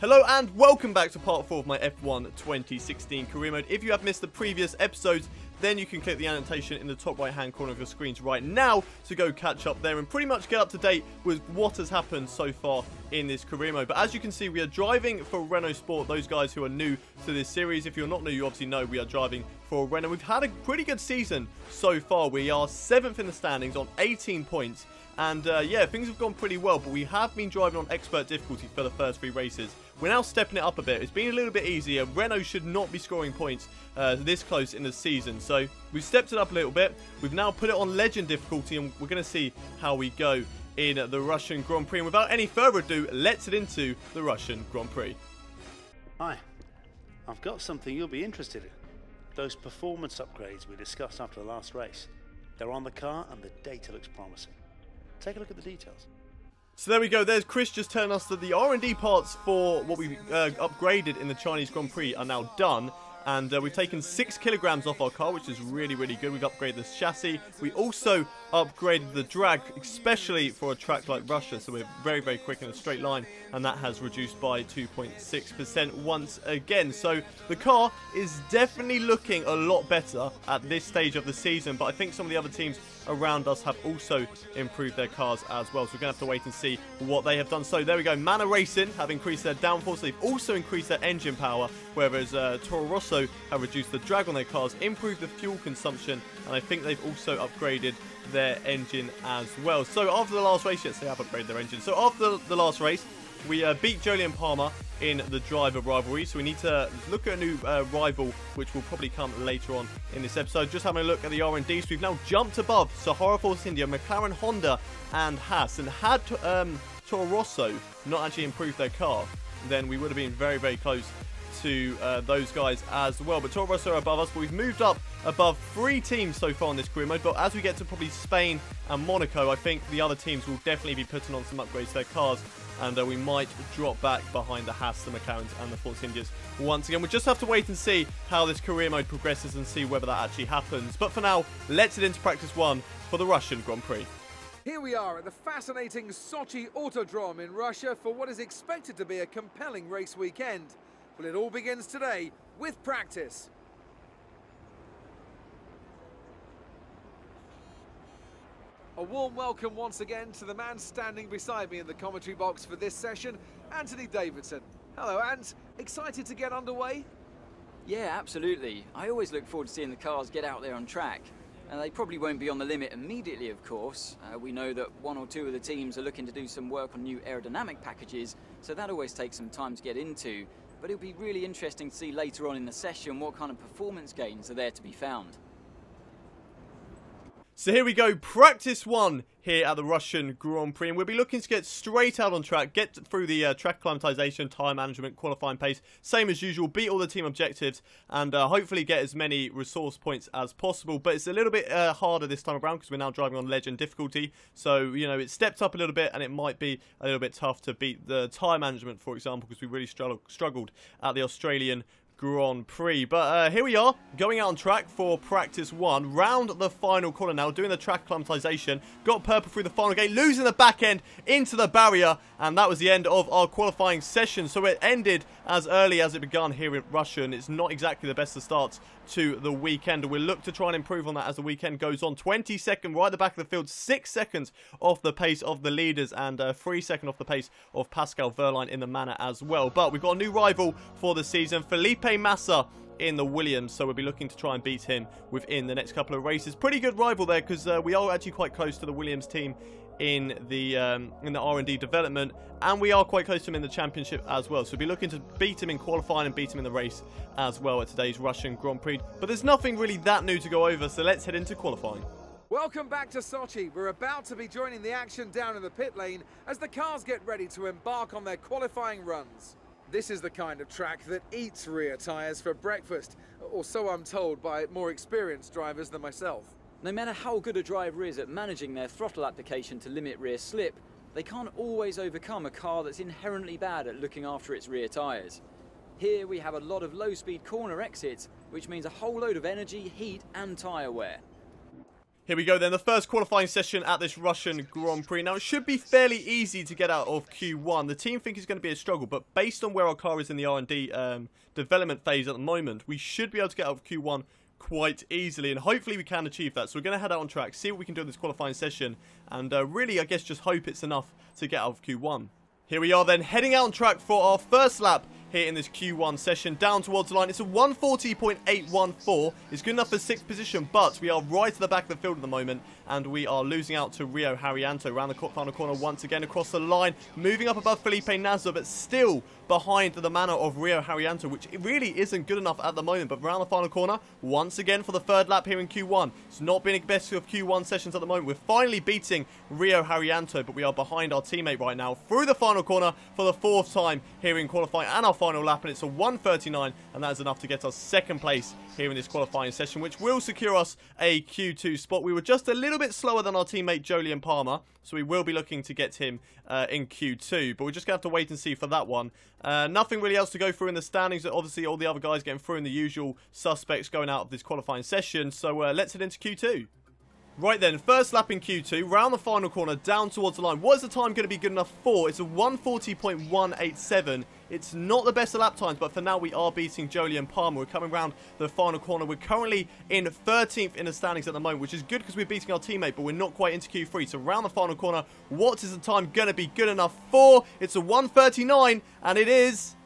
Hello and welcome back to part 4 of my F1 2016 career mode. If you have missed the previous episodes, then you can click the annotation in the top right hand corner of your screens right now to go catch up there and pretty much get up to date with what has happened so far in this career mode. But as you can see, we are driving for Renault Sport. Those guys who are new to this series, if you're not new, you obviously know we are driving for Renault. We've had a pretty good season so far. We are 7th in the standings on 18 points. And yeah, things have gone pretty well, but we have been driving on expert difficulty for the first 3 races. We're now stepping it up a bit. It's been a little bit easier. Renault should not be scoring points this close in the season. So we've stepped it up a little bit. We've now put it on legend difficulty, and we're going to see how we go in the Russian Grand Prix. And without any further ado, let's get into the Russian Grand Prix. Hi, I've got something you'll be interested in. Those performance upgrades we discussed after the last race. They're on the car and the data looks promising. Take a look at the details. So there we go. There's Chris just telling us that the R&D parts for what we upgraded in the Chinese Grand Prix are now done. And we've taken 6 kilograms off our car, which is really, really good. We've upgraded the chassis. We also upgraded the drag, especially for a track like Russia. So we're very, very quick in a straight line. And that has reduced by 2.6% once again. So the car is definitely looking a lot better at this stage of the season. But I think some of the other teams around us have also improved their cars as well. So we're going to have to wait and see what they have done. So there we go. Mana Racing have increased their downforce. They've also increased their engine power, whereas Toro Rosso have reduced the drag on their cars, improved the fuel consumption, and I think they've also upgraded their engine as well. So after the last race, yes, they have upgraded their engine. So after the last race, we beat Jolyon Palmer in the driver rivalry. So we need to look at a new rival, which will probably come later on in this episode. Just having a look at the R&D. So we've now jumped above Sahara Force India, McLaren, Honda, and Haas. And had Toro Rosso not actually improved their car, then we would have been very, very close to those guys as well. But Toro Rosso are above us, but we've moved up above 3 teams so far in this career mode. But as we get to probably Spain and Monaco, I think the other teams will definitely be putting on some upgrades to their cars, and we might drop back behind the Haas, the McLarens, and the Force Indias once again. We'll just have to wait and see how this career mode progresses and see whether that actually happens. But for now, let's get into practice 1 for the Russian Grand Prix. Here we are at the fascinating Sochi Autodrome in Russia for what is expected to be a compelling race weekend. Well, it all begins today with practice. A warm welcome once again to the man standing beside me in the commentary box for this session, Anthony Davidson. Hello, Ant. Excited to get underway? Yeah, absolutely. I always look forward to seeing the cars get out there on track. They probably won't be on the limit immediately, of course. We know that 1 or 2 of the teams are looking to do some work on new aerodynamic packages, so that always takes some time to get into. But it'll be really interesting to see later on in the session what kind of performance gains are there to be found. So here we go, practice 1 here at the Russian Grand Prix, and we'll be looking to get straight out on track, get through the track acclimatization, time management, qualifying pace, same as usual, beat all the team objectives, and hopefully get as many resource points as possible. But it's a little bit harder this time around because we're now driving on legend difficulty, so you know it's stepped up a little bit, and it might be a little bit tough to beat the time management, for example, because we really struggled at the Australian Grand Prix. But here we are, going out on track for practice 1, round the final corner now, doing the track acclimatization, got purple through the final gate, losing the back end into the barrier, and that was the end of our qualifying session. So it ended as early as it began here in Russia, and it's not exactly the best of starts to the weekend. We'll look to try and improve on that as the weekend goes on. 22nd right at the back of the field, 6 seconds off the pace of the leaders, and 3 seconds off the pace of Pascal Wehrlein in the Mana as well. But we've got a new rival for the season, Felipe Massa in the Williams, so we'll be looking to try and beat him within the next couple of races. Pretty good rival there, because we are actually quite close to the Williams team in the R&D development, and we are quite close to him in the championship as well. So we'll be looking to beat him in qualifying and beat him in the race as well at today's Russian Grand Prix. But there's nothing really that new to go over, so let's head into qualifying. Welcome back to Sochi. We're about to be joining the action down in the pit lane as the cars get ready to embark on their qualifying runs. This is the kind of track that eats rear tyres for breakfast, or so I'm told by more experienced drivers than myself. No matter how good a driver is at managing their throttle application to limit rear slip, they can't always overcome a car that's inherently bad at looking after its rear tyres. Here we have a lot of low-speed corner exits, which means a whole load of energy, heat and tyre wear. Here we go then, the first qualifying session at this Russian Grand Prix. Now, it should be fairly easy to get out of Q1. The team think it's going to be a struggle, but based on where our car is in the R&D development phase at the moment, we should be able to get out of Q1 quite easily, and hopefully we can achieve that. So we're going to head out on track, see what we can do in this qualifying session, and really, I guess, just hope it's enough to get out of Q1. Here we are then, heading out on track for our first lap here in this Q1 session, down towards the line. It's a 140.814. It's good enough for 6th position, but we are right at the back of the field at the moment, and we are losing out to Rio Haryanto around the final corner once again across the line, moving up above Felipe Nasr, but still behind the manner of Rio Haryanto, which really isn't good enough at the moment. But around the final corner, once again for the 3rd lap here in Q1. It's not been a best of Q1 sessions at the moment. We're finally beating Rio Haryanto, but we are behind our teammate right now through the final corner for the 4th time here in qualifying and our final lap, and it's a 1:39, and that is enough to get us 2nd place here in this qualifying session, which will secure us a Q2 spot. We were just a little bit slower than our teammate Jolyon Palmer, so we will be looking to get him in Q2, but we're just going to have to wait and see for that one. Nothing really else to go through in the standings. Obviously, all the other guys getting through, and the usual suspects going out of this qualifying session, so let's head into Q2. Right then, first lap in Q2, round the final corner, down towards the line. What is the time going to be good enough for? It's a 140.187. It's not the best of lap times, but for now we are beating Jolyon Palmer. We're coming round the final corner. We're currently in 13th in the standings at the moment, which is good because we're beating our teammate, but we're not quite into Q3. So round the final corner, what is the time going to be good enough for? It's a 1:39, and it is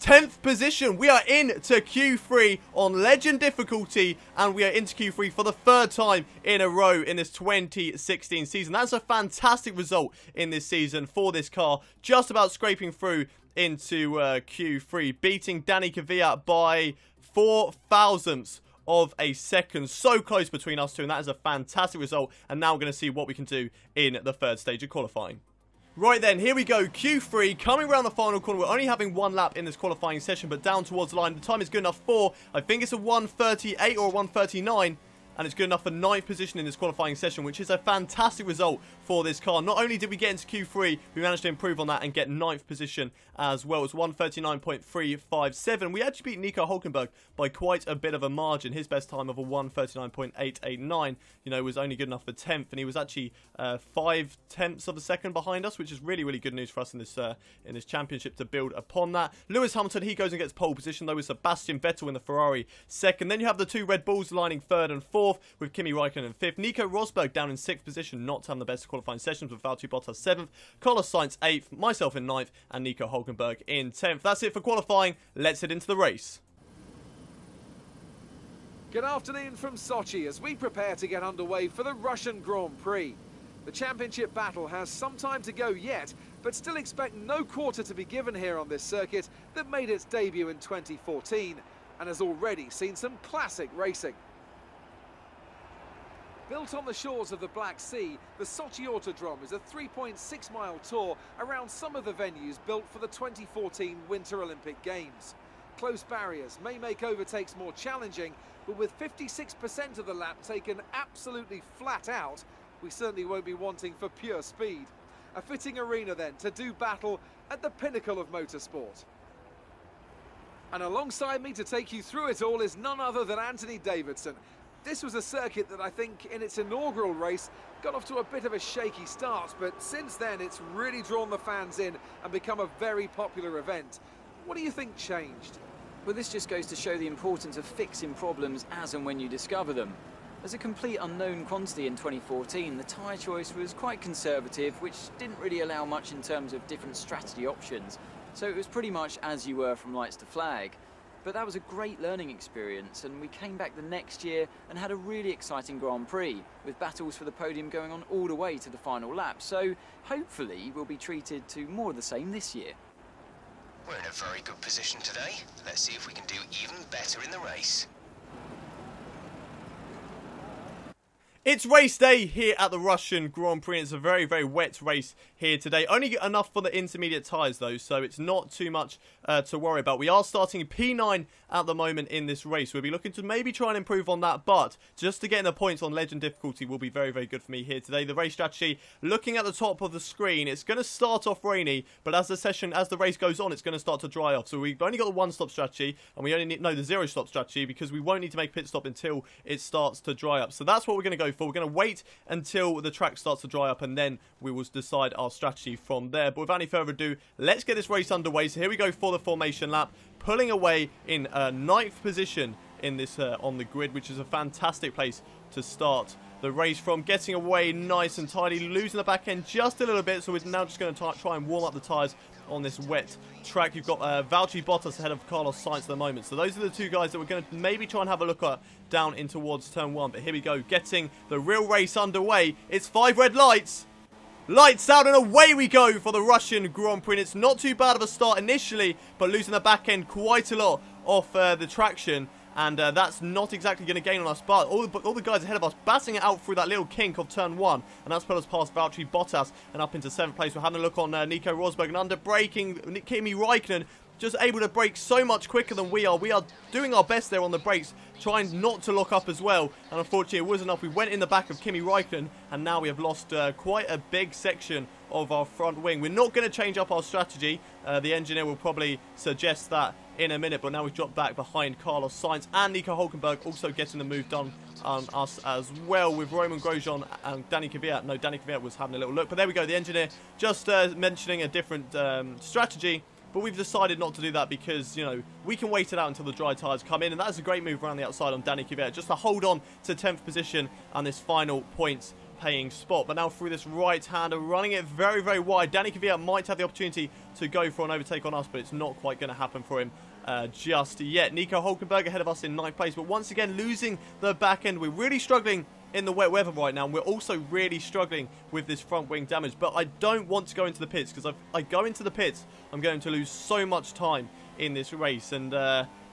10th position. We are into Q3 on legend difficulty, and we are into Q3 for the 3rd time in a row in this 2016 season. That's a fantastic result in this season for this car, just about scraping through into Q3, beating Danny Kvyat by 4 thousandths of a second. So close between us two, and that is a fantastic result. And now we're going to see what we can do in the 3rd stage of qualifying. Right then, here we go, Q3, coming around the final corner. We're only having 1 lap in this qualifying session, but down towards the line. The time is good enough for, I think it's a 1:38 or a 1:39, and it's good enough for 9th position in this qualifying session, which is a fantastic result for this car. Not only did we get into Q3, we managed to improve on that and get 9th position as well. It's 1:39.357. We actually beat Nico Hulkenberg by quite a bit of a margin. His best time of a 1:39.889, was only good enough for 10th, and he was actually 5/10ths of a second behind us, which is really, really good news for us in this championship to build upon that. Lewis Hamilton, he goes and gets pole position, though, with Sebastian Vettel in the Ferrari 2nd. Then you have the 2 Red Bulls lining 3rd and 4th, with Kimi Räikkönen in 5th. Nico Rosberg down in 6th position, not having the best qualifying sessions, with Valtteri Bottas 7th, Carlos Sainz 8th, myself in 9th, and Nico Hulkenberg in 10th. That's it for qualifying. Let's head into the race. Good afternoon from Sochi as we prepare to get underway for the Russian Grand Prix. The championship battle has some time to go yet, but still expect no quarter to be given here on this circuit that made its debut in 2014 and has already seen some classic racing. Built on the shores of the Black Sea, the Sochi Autodrome is a 3.6-mile tour around some of the venues built for the 2014 Winter Olympic Games. Close barriers may make overtakes more challenging, but with 56% of the lap taken absolutely flat out, we certainly won't be wanting for pure speed. A fitting arena then to do battle at the pinnacle of motorsport. And alongside me to take you through it all is none other than Anthony Davidson. This was a circuit that I think in its inaugural race got off to a bit of a shaky start, but since then it's really drawn the fans in and become a very popular event. What do you think changed? Well, this just goes to show the importance of fixing problems as and when you discover them. As a complete unknown quantity in 2014, the tyre choice was quite conservative, which didn't really allow much in terms of different strategy options. So it was pretty much as you were from lights to flag. But that was a great learning experience, and we came back the next year and had a really exciting Grand Prix, with battles for the podium going on all the way to the final lap. So hopefully we'll be treated to more of the same this year. We're in a very good position today. Let's see if we can do even better in the race. It's race day here at the Russian Grand Prix. It's a very, very wet race here today. Only enough for the intermediate tyres though, so it's not too much to worry about. We are starting P9 at the moment in this race. We'll be looking to maybe try and improve on that, but just to get the points on legend difficulty will be very, very good for me here today. The race strategy, looking at the top of the screen, it's going to start off rainy, but as the race goes on, it's going to start to dry off. So we've only got the one-stop strategy, and we only know the zero-stop strategy because we won't need to make a pit stop until it starts to dry up. So that's what we're going to go for. We're going to wait until the track starts to dry up, and then we will decide our strategy from there. But without any further ado, let's get this race underway. So here we go for the formation lap, pulling away in 9th position in this on the grid, which is a fantastic place to start the race from. Getting away nice and tidy, losing the back end just a little bit, so we're now just going to try and warm up the tyres on this wet track. You've got Valtteri Bottas ahead of Carlos Sainz at the moment, so those are the two guys that we're going to maybe try and have a look at down in towards turn 1. But here we go, getting the real race underway. It's 5 red lights. Lights out and away we go for the Russian Grand Prix. And it's not too bad of a start initially, but losing the back end quite a lot off the traction. And that's not exactly going to gain on us, but all the guys ahead of us batting it out through that little kink of turn 1. And that's put us past Valtteri Bottas and up into 7th place. We're having a look on Nico Rosberg, and under braking Kimi Raikkonen, just able to brake so much quicker than we are. We are doing our best there on the brakes, trying not to lock up as well. And unfortunately, it wasn't enough. We went in the back of Kimi Raikkonen, and now we have lost quite a big section of our front wing. We're not going to change up our strategy. The engineer will probably suggest that in a minute, but now we've dropped back behind Carlos Sainz and Nico Hülkenberg, also getting the move done on us as well, with Roman Grosjean and Danny Kvyat. No, Danny Kvyat was having a little look, but there we go. The engineer just mentioning a different strategy. But we've decided not to do that because, you know, we can wait it out until the dry tyres come in. And that is a great move around the outside on Danny Kvyat, just to hold on to 10th position and this final points paying spot. But now through this right-hander, running it very, very wide. Danny Kvyat might have the opportunity to go for an overtake on us, but it's not quite going to happen for him just yet. Nico Hülkenberg ahead of us in 9th place, but once again losing the back end. We're really struggling in the wet weather right now, and we're also really struggling with this front wing damage. But I don't want to go into the pits, because if I go into the pits, I'm going to lose so much time in this race. And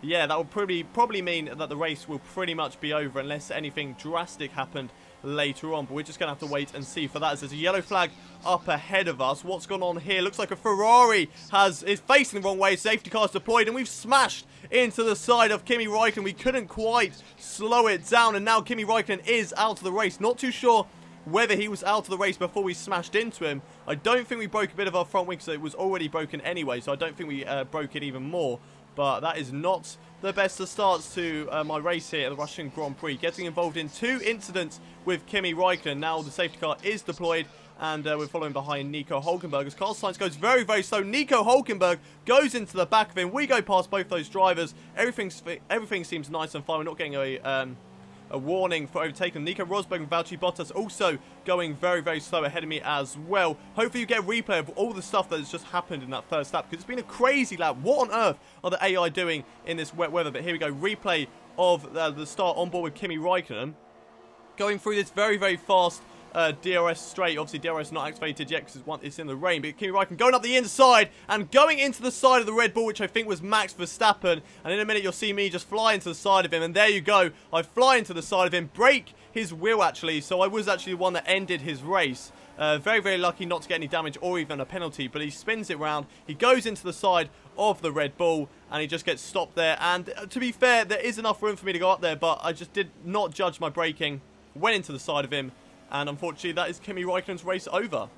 yeah, that will probably mean that the race will pretty much be over unless anything drastic happened later on. But we're just going to have to wait and see for that, as there's a yellow flag up ahead of us. What's gone on here? Looks like a Ferrari is facing the wrong way. Safety car's deployed, and we've smashed into the side of Kimi Raikkonen. We couldn't quite slow it down, and now Kimi Raikkonen is out of the race. Not too sure whether he was out of the race before we smashed into him. I don't think we broke a bit of our front wing, so it was already broken anyway, so I don't think we broke it even more. But that is not the best of starts to my race here at the Russian Grand Prix. Getting involved in 2 incidents with Kimi Raikkonen. Now the safety car is deployed, and we're following behind Nico Hülkenberg as Carlos Sainz goes very, very slow. Nico Hülkenberg goes into the back of him. We go past both those drivers. Everything seems nice and fine. We're not getting a warning for overtaking. Nico Rosberg and Valtteri Bottas also going very, very slow ahead of me as well. Hopefully you get a replay of all the stuff that has just happened in that first lap, because it's been a crazy lap. What on earth are the AI doing in this wet weather? But here we go, replay of the start on board with Kimi Raikkonen, going through this very, very fast DRS straight. Obviously DRS not activated yet because it's in the rain, but Kimi Raikkonen going up the inside and going into the side of the Red Bull, which I think was Max Verstappen. And in a minute you'll see me just fly into the side of him, and there you go, I fly into the side of him, break his wheel actually, so I was actually the one that ended his race. Very, very lucky not to get any damage or even a penalty, but he spins it round, he goes into the side of the Red Bull, and he just gets stopped there. And to be fair, there is enough room for me to go up there, but I just did not judge my braking, went into the side of him, and unfortunately that is Kimi Raikkonen's race over.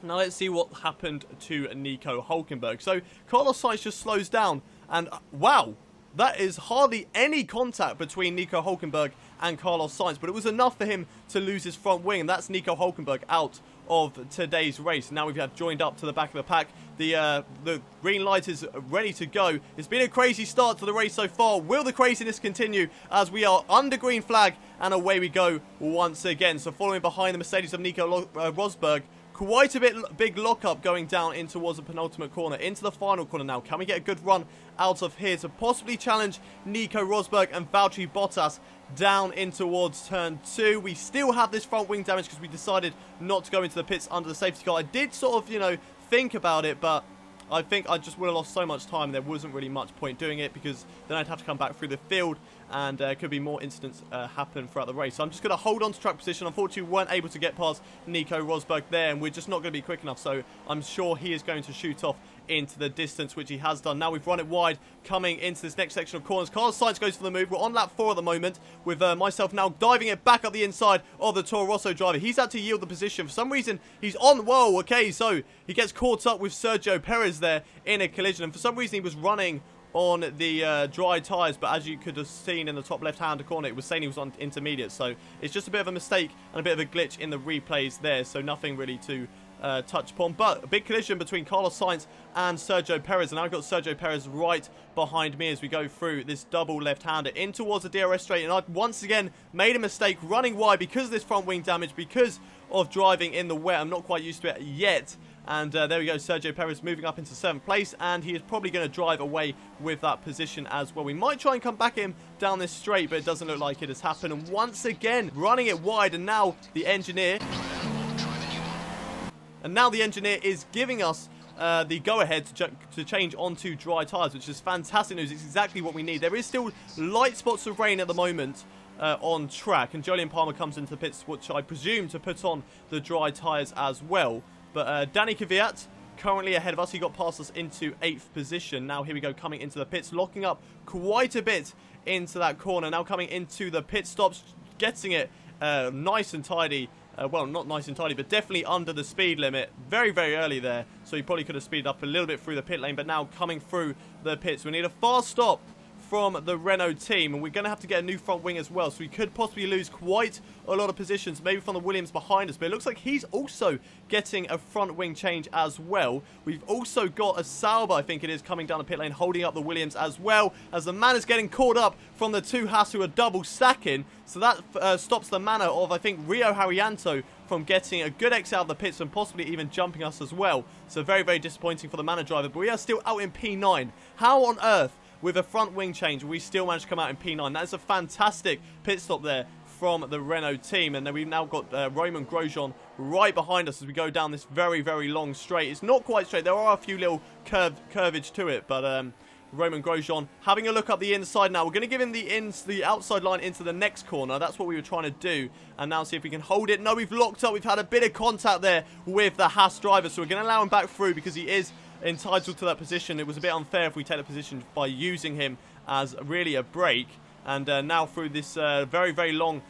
Now let's see what happened to Nico Hülkenberg. So Carlos Sainz just slows down, and wow, that is hardly any contact between Nico Hülkenberg and Carlos Sainz, but it was enough for him to lose his front wing, and that's Nico Hülkenberg out of today's race. Now we've joined up to the back of the pack. The green light is ready to go. It's been a crazy start to the race so far. Will the craziness continue as we are under green flag, and away we go once again? So following behind the Mercedes of Nico Rosberg, quite a big lockup going down in towards the penultimate corner, into the final corner now. Can we get a good run out of here to possibly challenge Nico Rosberg and Valtteri Bottas down in towards turn 2? We still have this front wing damage because we decided not to go into the pits under the safety car. I did sort of, you know, think about it, but I think I just would have lost so much time. There wasn't really much point doing it because then I'd have to come back through the field and could be more incidents happen throughout the race. So I'm just going to hold on to track position. Unfortunately, we weren't able to get past Nico Rosberg there, and we're just not going to be quick enough. So I'm sure he is going to shoot off into the distance, which he has done. Now we've run it wide coming into this next section of corners. Carlos Sainz goes for the move. We're on lap 4 at the moment with myself now diving it back up the inside of the Toro Rosso driver. He's had to yield the position. For some reason, he's on. Whoa, okay, so he gets caught up with Sergio Perez there in a collision. And for some reason, he was running on the dry tyres, but as you could have seen in the top left-hand corner, it was saying he was on intermediate. So it's just a bit of a mistake and a bit of a glitch in the replays there. So nothing really to touch upon, but a big collision between Carlos Sainz and Sergio Perez, and I've got Sergio Perez right behind me as we go through this double left-hander in towards the DRS straight, and I've once again made a mistake running wide because of this front wing damage, because of driving in the wet. I'm not quite used to it yet, and there we go, Sergio Perez moving up into 7th place, and he is probably going to drive away with that position as well. We might try and come back in down this straight, but it doesn't look like it has happened, and once again running it wide, and now the engineer is giving us the go-ahead to change onto dry tyres, which is fantastic news. It's exactly what we need. There is still light spots of rain at the moment on track, and Jolyon Palmer comes into the pits, which I presume to put on the dry tyres as well. But Danny Kvyat currently ahead of us. He got past us into 8th position. Now here we go, coming into the pits, locking up quite a bit into that corner. Now coming into the pit stops, getting it nice and tidy. Well, not nice and tidy, but definitely under the speed limit. Very, very early there. So he probably could have speeded up a little bit through the pit lane, but now coming through the pits. We need a fast stop from the Renault team, and we're going to have to get a new front wing as well. So we could possibly lose quite a lot of positions, maybe from the Williams behind us. But it looks like he's also getting a front wing change as well. We've also got a Sauber, I think it is, coming down the pit lane, holding up the Williams as well, as the man is getting caught up from the two Haas who are double stacking. So that stops the manner of, I think, Rio Haryanto from getting a good exit out of the pits and possibly even jumping us as well. So very, very disappointing for the Manor driver. But we are still out in P9. How on earth, with a front wing change, we still managed to come out in P9? That is a fantastic pit stop there from the Renault team. And then we've now got Romain Grosjean right behind us as we go down this very, very long straight. It's not quite straight. There are a few little curvage to it, but Romain Grosjean having a look up the inside now. We're going to give him the outside line into the next corner. That's what we were trying to do. And now see if we can hold it. No, we've locked up. We've had a bit of contact there with the Haas driver. So we're going to allow him back through because he is entitled to that position. It was a bit unfair if we take the position by using him as really a break. And now through this very, very long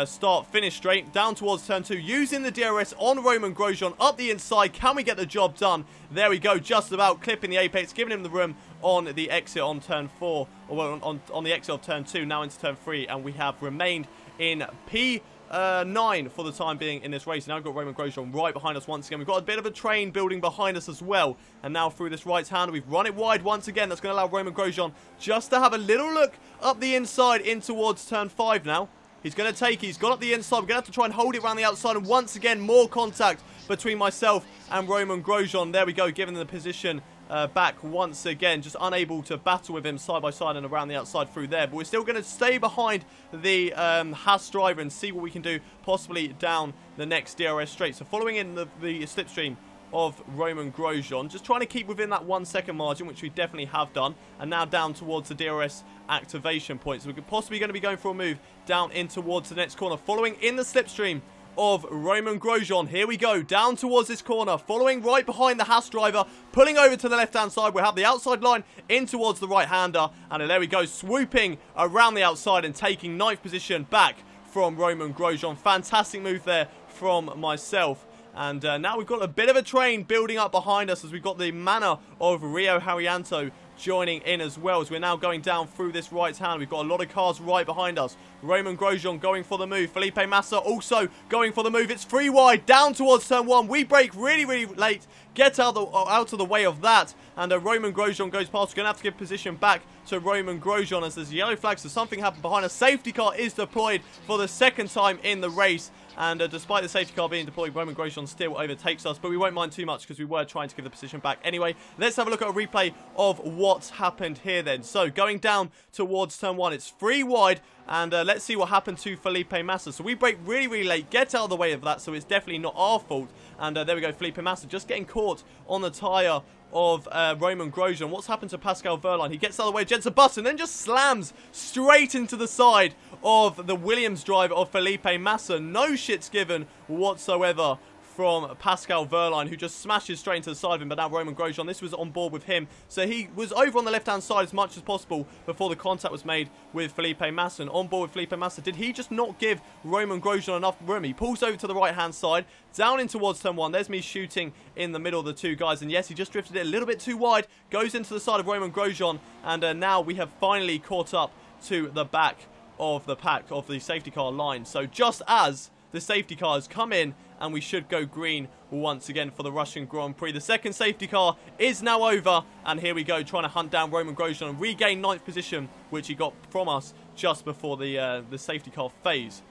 start-finish straight down towards turn 2, using the DRS on Romain Grosjean up the inside. Can we get the job done? There we go, just about clipping the apex, giving him the room on the exit on turn 4, or well, on the exit of turn 2, now into turn 3, and we have remained in P9 for the time being in this race. Now we've got Romain Grosjean right behind us once again. We've got a bit of a train building behind us as well, and now through this right hand, we've run it wide once again. That's going to allow Romain Grosjean just to have a little look up the inside in towards turn 5 now. He's going to take it. He's gone up the inside. We're going to have to try and hold it around the outside. And once again, more contact between myself and Romain Grosjean. There we go, giving the position back once again. Just unable to battle with him side by side and around the outside through there. But we're still going to stay behind the Haas driver and see what we can do, possibly down the next DRS straight. So following in the slipstream of Romain Grosjean, just trying to keep within that 1 second margin, which we definitely have done, and now down towards the DRS activation point. So we're possibly going to be going for a move down in towards the next corner, following in the slipstream of Romain Grosjean. Here we go, down towards this corner, following right behind the Haas driver, pulling over to the left-hand side. We'll have the outside line in towards the right-hander, and there we go, swooping around the outside and taking 9th position back from Romain Grosjean. Fantastic move there from myself. And now we've got a bit of a train building up behind us as we've got the manor of Rio Haryanto joining in as well, as we're now going down through this right hand. We've got a lot of cars right behind us. Romain Grosjean going for the move. Felipe Massa also going for the move. It's 3 wide down towards turn 1. We brake really, really late. Get out of the way of that. And Romain Grosjean goes past. We're going to have to give position back to Romain Grosjean as there's a yellow flag. So something happened behind us. Safety car is deployed for the 2nd time in the race. And despite the safety car being deployed, Romain Grosjean still overtakes us. But we won't mind too much because we were trying to give the position back. Anyway, let's have a look at a replay of what's happened here then. So going down towards turn 1, it's 3 wide. And let's see what happened to Felipe Massa. So we brake really, really late. Get out of the way of that. So it's definitely not our fault. And there we go, Felipe Massa just getting caught on the tyre of Roman Grosjean. What's happened to Pascal Wehrlein? He gets out of the way, Jenson Button, then just slams straight into the side of the Williams driver of Felipe Massa. No shits given whatsoever from Pascal Wehrlein, who just smashes straight into the side of him. But now Roman Grosjean, this was on board with him. So he was over on the left-hand side as much as possible before the contact was made with Felipe Massa. And on board with Felipe Massa, did he just not give Roman Grosjean enough room? He pulls over to the right-hand side, down in towards turn 1. There's me shooting in the middle of the two guys. And yes, he just drifted it a little bit too wide, goes into the side of Roman Grosjean. And now we have finally caught up to the back of the pack of the safety car line. So just as the safety cars come in, and we should go green once again for the Russian Grand Prix. The second safety car is now over, and here we go, trying to hunt down Roman Grosjean and regain 9th position, which he got from us just before the safety car phase.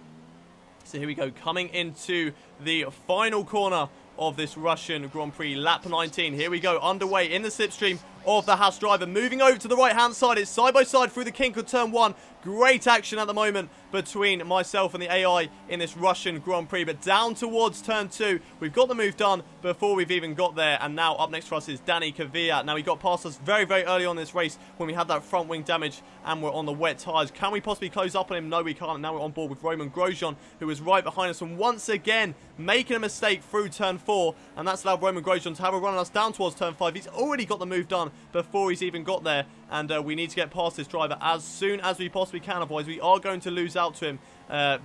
So here we go, coming into the final corner of this Russian Grand Prix, lap 19. Here we go, underway in the slipstream of the Haas driver, moving over to the right-hand side. It's side-by-side through the kink of turn 1. Great action at the moment between myself and the AI in this Russian Grand Prix. But down towards turn 2, we've got the move done before we've even got there. And now up next for us is Danny Kvyat. Now, he got past us very, very early on this race when we had that front wing damage and we're on the wet tyres. Can we possibly close up on him? No, we can't. Now we're on board with Roman Grosjean, who is right behind us. And once again, making a mistake through turn 4. And that's allowed Roman Grosjean to have a run on us down towards turn 5. He's already got the move done before he's even got there. And we need to get past this driver as soon as we possibly can. Otherwise, we are going to lose out to him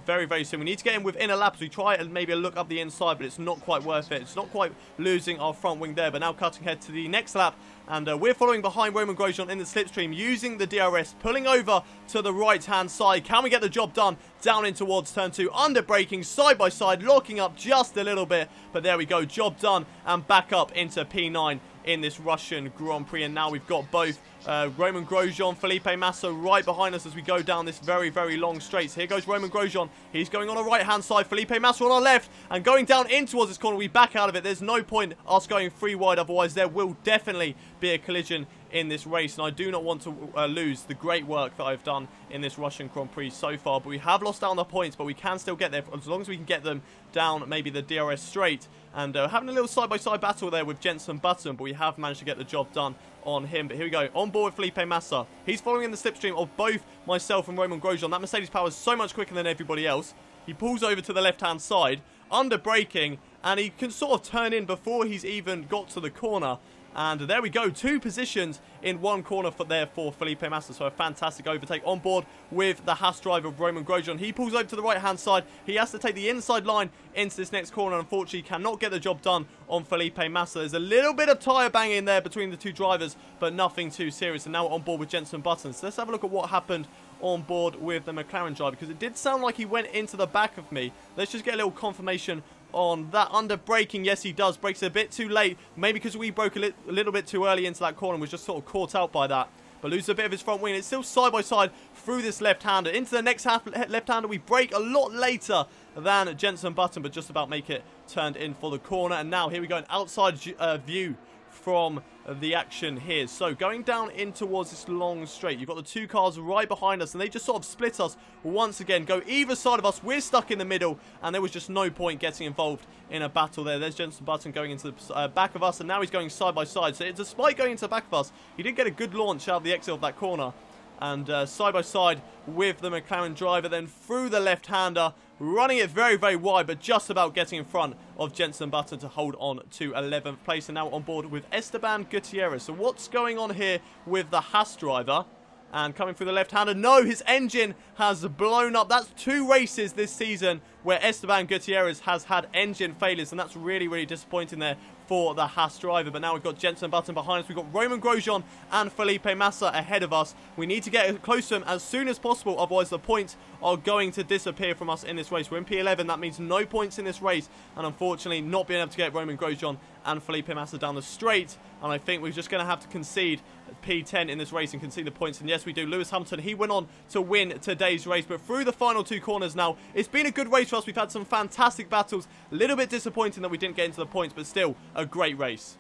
very, very soon. We need to get him within a lap as we try and maybe look up the inside, but it's not quite worth it. It's not quite losing our front wing there, but now cutting ahead to the next lap. And we're following behind Roman Grosjean in the slipstream, using the DRS, pulling over to the right-hand side. Can we get the job done? Down in towards turn 2, under braking, side by side, locking up just a little bit. But there we go, job done, and back up into P9 in this Russian Grand Prix. And now we've got both Roman Grosjean, Felipe Massa right behind us as we go down this very, very long straight. So here goes Roman Grosjean. He's going on the right-hand side. Felipe Massa on our left and going down in towards this corner. We back out of it. There's no point us going free wide. Otherwise, there will definitely be a collision in this race, and I do not want to lose the great work that I've done in this Russian Grand Prix so far. But we have lost out on the points, but we can still get there as long as we can get them down maybe the DRS straight. And having a little side-by-side battle there with Jenson Button, but we have managed to get the job done on him. But here we go, on board with Felipe Massa. He's following in the slipstream of both myself and Roman Grosjean. That Mercedes power is so much quicker than everybody else. He pulls over to the left-hand side, under braking, and he can sort of turn in before he's even got to the corner. And there we go, 2 positions in 1 corner for Felipe Massa. So a fantastic overtake on board with the Haas driver, Roman Grosjean. He pulls over to the right-hand side. He has to take the inside line into this next corner. Unfortunately, cannot get the job done on Felipe Massa. There's a little bit of tyre banging there between the 2 drivers, but nothing too serious. And now we're on board with Jenson Button. So let's have a look at what happened on board with the McLaren driver, because it did sound like he went into the back of me. Let's just get a little confirmation on that. Under braking, yes, he does. Brakes a bit too late, maybe because we broke a little bit too early into that corner and was just sort of caught out by that. But loses a bit of his front wing. It's still side by side through this left-hander. Into the next left-hander, we brake a lot later than Jenson Button, but just about make it turned in for the corner. And now here we go, an outside view from the action here. So going down in towards this long straight, you've got the 2 cars right behind us, and they just sort of split us once again, go either side of us. We're stuck in the middle, and there was just no point getting involved in a battle there. There's Jenson Button going into the back of us, and now he's going side by side. So despite going into the back of us, he did get a good launch out of the exit of that corner. And side by side with the McLaren driver, then through the left-hander, running it very, very wide, but just about getting in front of Jenson Button to hold on to 11th place. And now on board with Esteban Gutierrez. So what's going on here with the Haas driver? And coming through the left-hander, no, his engine has blown up. That's 2 races this season where Esteban Gutierrez has had engine failures, and that's really, really disappointing there for the Haas driver. But now we've got Jenson Button behind us. We've got Roman Grosjean and Felipe Massa ahead of us. We need to get close to them as soon as possible, otherwise the points are going to disappear from us in this race. We're in P11, that means no points in this race, and unfortunately not being able to get Roman Grosjean and Felipe Massa down the straight. And I think we're just going to have to concede P10 in this race and concede the points. And yes, we do. Lewis Hamilton, he went on to win today's race, but through the final 2 corners now, it's been a good race for us. We've had some fantastic battles. A little bit disappointing that we didn't get into the points, but still a great race.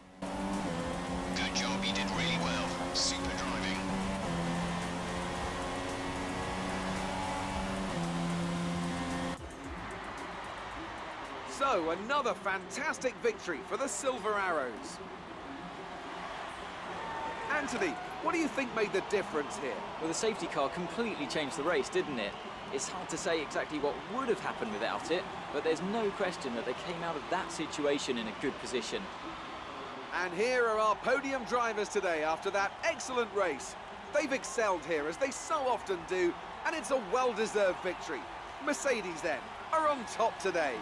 Good job, you did really well. Super driving. So, another fantastic victory for the Silver Arrows. Anthony, what do you think made the difference here? Well, the safety car completely changed the race, didn't it? It's hard to say exactly what would have happened without it, but there's no question that they came out of that situation in a good position. And here are our podium drivers today after that excellent race. They've excelled here, as they so often do, and it's a well-deserved victory. Mercedes, then, are on top today.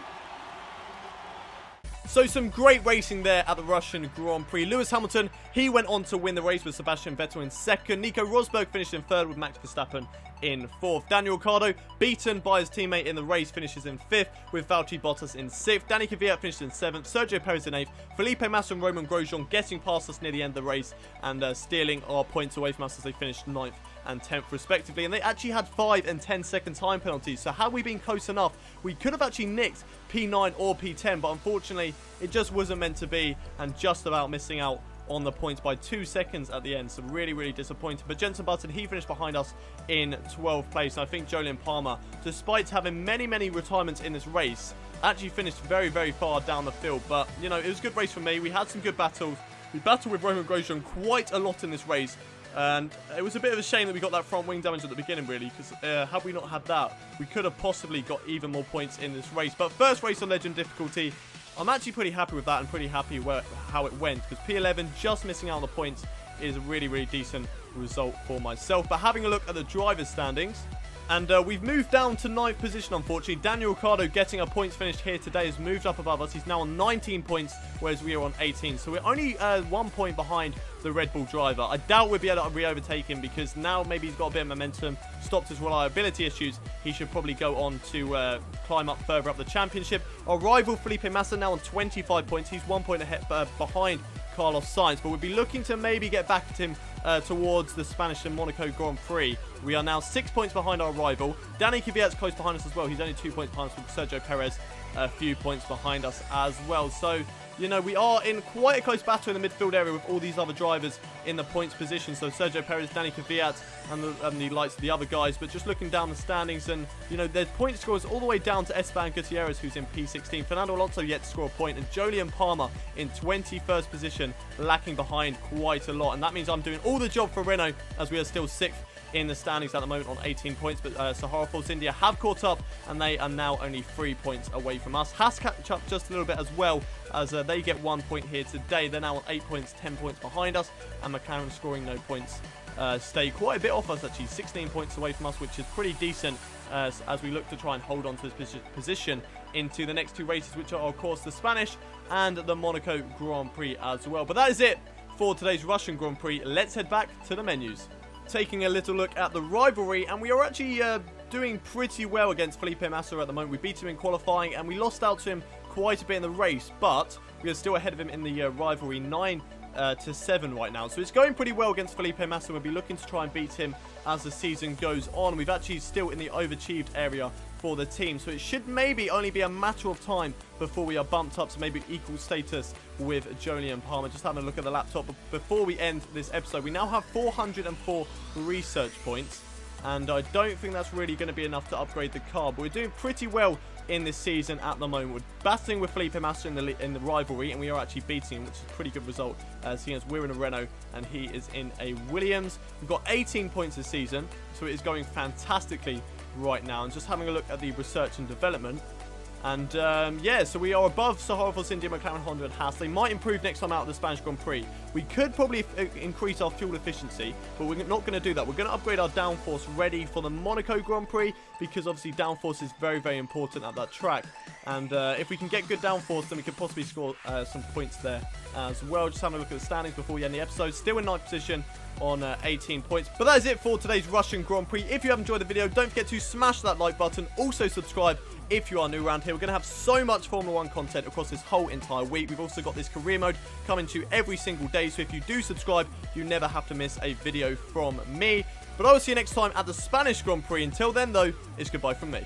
So some great racing there at the Russian Grand Prix. Lewis Hamilton, he went on to win the race with Sebastian Vettel in second. Nico Rosberg finished in third with Max Verstappen in fourth. Daniel Ricciardo, beaten by his teammate in the race, finishes in fifth with Valtteri Bottas in sixth. Danny Kvyat finished in seventh. Sergio Perez in eighth. Felipe Massa and Romain Grosjean getting past us near the end of the race and stealing our points away from us as they finished ninth and 10th respectively, and they actually had 5 and 10 second time penalties. So had we been close enough, we could have actually nicked P9 or P10, but unfortunately it just wasn't meant to be, and just about missing out on the points by 2 seconds at the end. So really disappointing. But Jenson Button, he finished behind us in 12th place, and I think Julian Palmer, despite having many retirements in this race, actually finished very far down the field. But you know, it was a good race for me. We had some good battles. We battled with Romain Grosjean quite a lot in this race, and it was a bit of a shame that we got that front wing damage at the beginning, really, because had we not had that, we could have possibly got even more points in this race. But first race on Legend difficulty, I'm actually pretty happy with that and pretty happy how it went, because P11 just missing out on the points is a really decent result for myself. But having a look at the drivers' standings, and we've moved down to 9th position, unfortunately. Daniel Ricciardo, getting a points finish here today, has moved up above us. He's now on 19 points, whereas we are on 18. So we're only 1 point behind the Red Bull driver. I doubt we'll be able to re-overtake him, because now maybe he's got a bit of momentum, stopped his reliability issues. He should probably go on to climb up further up the championship. Our rival Felipe Massa now on 25 points. He's 1 point ahead behind Carlos Sainz, but we'll be looking to maybe get back at him towards the Spanish and Monaco Grand Prix. We are now 6 points behind our rival. Danny Kvyat's close behind us as well. He's only 2 points behind us, with Sergio Perez a few points behind us as well. So, you know, we are in quite a close battle in the midfield area with all these other drivers in the points position. So Sergio Perez, Danny Kvyat, and the likes of the other guys. But just looking down the standings, and you know, there's point scores all the way down to Esteban Gutierrez, who's in P16. Fernando Alonso yet to score a point, and Julian Palmer in 21st position, lacking behind quite a lot. And that means I'm doing all the job for Renault, as we are still 6th in the standings at the moment on 18 points. But Sahara Force India have caught up, and they are now only 3 points away from us. Has catch up just a little bit as well, as they get 1 point here today. They're now on 8 points, 10 points behind us, and McLaren scoring no points stay quite a bit off us, actually 16 points away from us, which is pretty decent as we look to try and hold on to this position into the next 2 races, which are of course the Spanish and the Monaco Grand Prix as well. But that is it for today's Russian Grand Prix. Let's head back to the menus. Taking a little look at the rivalry, and we are actually doing pretty well against Felipe Massa at the moment. We beat him in qualifying, and we lost out to him quite a bit in the race, but we are still ahead of him in the rivalry, 9 to 7 right now. So it's going pretty well against Felipe Massa. We'll be looking to try and beat him as the season goes on. We've actually still in the overachieved area for the team, so it should maybe only be a matter of time before we are bumped up to maybe equal status with Julian Palmer. Just having a look at the laptop before we end this episode. We now have 404 research points, and I don't think that's really going to be enough to upgrade the car, but we're doing pretty well in this season at the moment. We're battling with Felipe Massa in the rivalry, and we are actually beating him, which is a pretty good result, seeing as we're in a Renault and he is in a Williams. We've got 18 points this season, so it is going fantastically right now. And just having a look at the research and development, and yeah, so we are above Sahara Force India, McLaren, Honda and Haas. They might improve next time out of the Spanish Grand Prix. We could probably increase our fuel efficiency, but we're not going to do that. We're going to upgrade our downforce ready for the Monaco Grand Prix, because obviously downforce is very important at that track. And if we can get good downforce, then we could possibly score some points there as well. Just having a look at the standings before we end the episode. Still in 9th position on 18 points. But that is it for today's Russian Grand Prix. If you have enjoyed the video, don't forget to smash that like button. Also subscribe if you are new around here. We're going to have so much Formula 1 content across this whole entire week. We've also got this career mode coming to you every single day. So if you do subscribe, you never have to miss a video from me. But I will see you next time at the Spanish Grand Prix. Until then, though, it's goodbye from me.